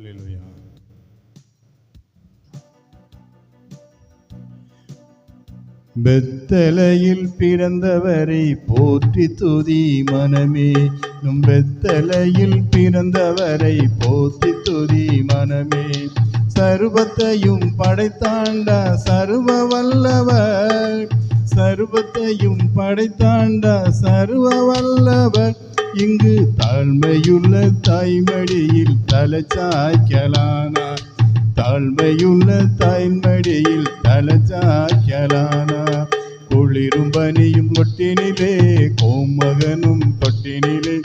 அல்லேலூயா. பெத்தலையில் பிறந்தவரை போற்றி துதி மனமே. பெத்தலையில் பிறந்தவரை போற்றி துதி மனமே. சர்வத்தையும் படைத்தாண்ட சர்வ வல்லவர், சர்வத்தையும் படைத்தாண்ட சர்வ வல்லவர். இங்கு தாழ்மையுள்ள தாய்மடியில் தலைச்சாய்க்கலானார், தாழ்மையுள்ள தாய்மடியில் தலைச்சாய்க்கலானார். குளிரும் பனியும் தொட்டினிலே கோமகனும் தொட்டினிலே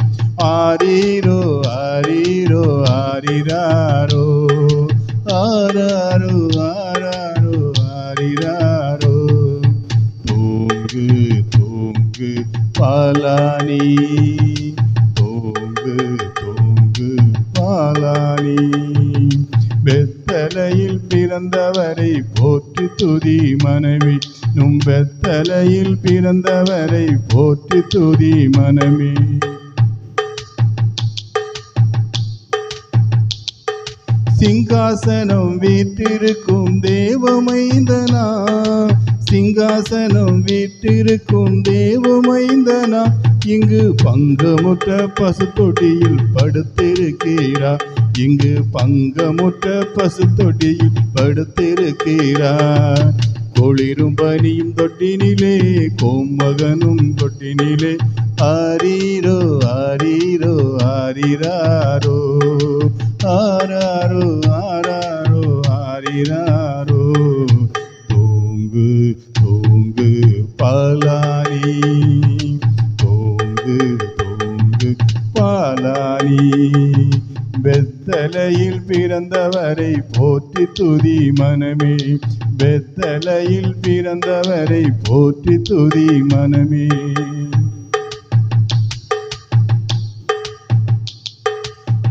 ஆரீரோ ஆரீரோ ஆரிராரோ ஆராரோ ஆராரோ ஆரிராரோ. தூங்கு தூங்கு பாலானி, தூங்கு தூங்கு பாலானி. பெத்தலையில் பிறந்தவரை போற்றி துதி மனமே. பெத்தலையில் பிறந்தவரை போற்றி துதி மனமே. சிங்காசனம் வீற்றிருக்கும் தேவமைந்தனா, சிங்காசனம் வீற்றிருக்கும் தேவமைந்தனா. இங்கு பங்கமுற்ற பசுத்தொட்டியில் படுத்திருக்கிறார், இங்கு பங்கமுற்ற பசுத்தொட்டியில் படுத்திருக்கிறார். குளிரும் பனியும் தொட்டினிலே கோமகனும் தொட்டினிலே ஆரீரோ ஆரீரோ ஆரிராரோ ஆராரோ ஆராரோ ஆரிராரோ. தூங்கு தூங்கு பாலானி, தூங்கு தூங்கு பாலானி. பெத்தலையில் பிறந்தவரை போற்றி துதி மனமே. பெத்தலையில் பிறந்தவரை போற்றி துதி மனமே.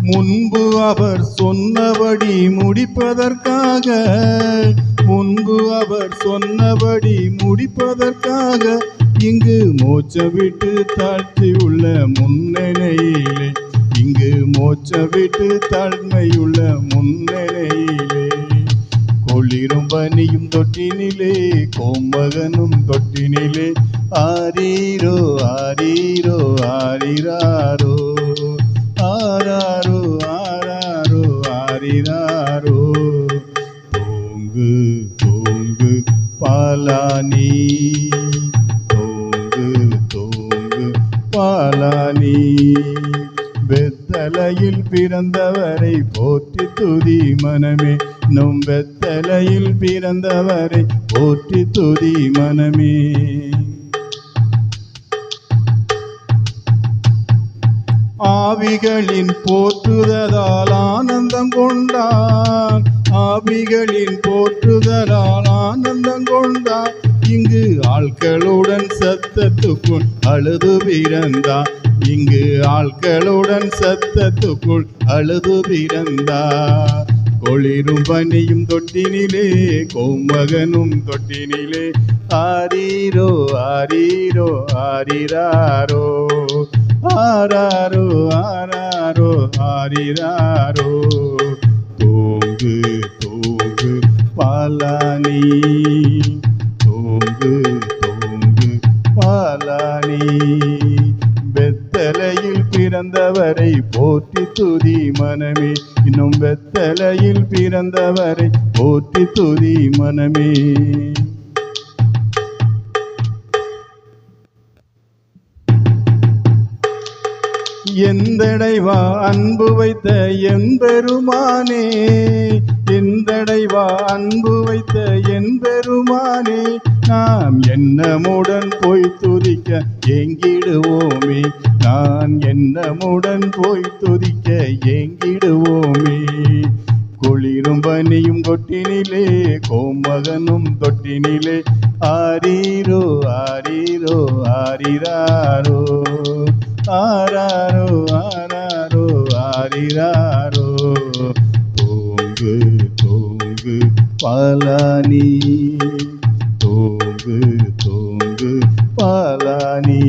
முன்பு அவர் சொன்னபடி முடிப்பதற்காக, முன்பு அவர் சொன்னபடி முடிப்பதற்காக இங்கு மோட்ச விட்டு தாழ்த்தி உள்ள முன்னணியிலே, இங்கு மோட்ச விட்டு தாழ்மையுள்ள முன்னணியிலே. குளிரும் பனியும் தொட்டினிலே கோமகனும் தொட்டினிலே ஆரீரோ ஆரீரோ ஆரிராரோ ஆராரோ ஆராரோ ஆரிராரோ. தூங்கு தூங்கு பாலானி, தூங்கு தூங்கு பாலானி. பெத்தலையில் பிறந்தவரை போற்றி துதி மனமே. பெத்தலையில் பிறந்தவரை போற்றி துதி மனமே. ஆவிகளின் போற்றுதலால் ஆனந்தம் கொண்டான், ஆவிகளின் போற்றுதலால் ஆனந்தம் கொண்டான். இங்கு ஆட்களுடன் சத்தத்துக்குள் அழுது பிறந்தார், இங்கு ஆட்களுடன் சத்தத்துக்குள் அழுது பிறந்தார். குளிரும் பனியும் தொட்டினிலே கோமகனும் தொட்டினிலே ஆரீரோ ஆரீரோ ஆரிராரோ ஆராரோ ஆராரோ ஆரிராரோ. தூங்கு தூங்கு பாலானி, தூங்கு தூங்கு பாலானி. பெத்தலையில் பிறந்தவரை போற்றி துதி மனமே. பெத்தலையில் பிறந்தவரை போற்றி துதி மனமே. எந்தடைவா அன்பு வைத்த எம்பெருமானே, எந்தடைவா அன்பு வைத்த என்பெருமானே. நாம் எண்ணமுடன் போய் துதிக்க ஏங்கிடுவோமே, நான் எண்ணமுடன் போய் துதிக்க ஏங்கிடுவோமே. குளிரும் பனியும் தொட்டினிலே கோமகனும் தொட்டினிலே ஆரீரோ ஆரீரோ ஆரிராரோ ஆராரோ ஆராரோ ஆரிராரோ. தூங்கு தூங்கு பாலானி, தூங்கு தூங்கு பாலானி.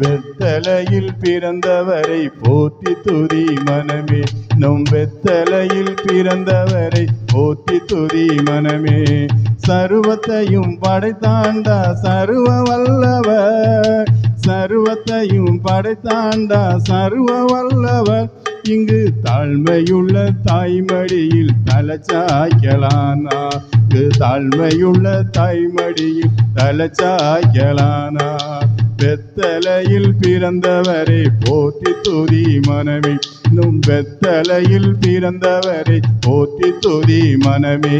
பெத்தலையில் பிறந்தவரை போற்றி துதி மனமே. நம் வெத்தலையில் பிறந்தவரை போற்றி துதி மனமே. சர்வத்தையும் படைத்தாண்டா சர்வ வல்லவர், சர்வத்தையும் படைத்தாண்டா சர்வ வல்லவர். இங்கு தாழ்மையுள்ள தாய்மடியில் தலச்சாய்க்கலானா, இங்கு தாழ்மையுள்ள தாய்மடியில் தலச்சாய்க்கலானா. வெத்தலையில் பிறந்தவரை போற்றி துதி மனமே, இன்னும் வெத்தலையில் பிறந்தவரை போற்றி துதி மனமே.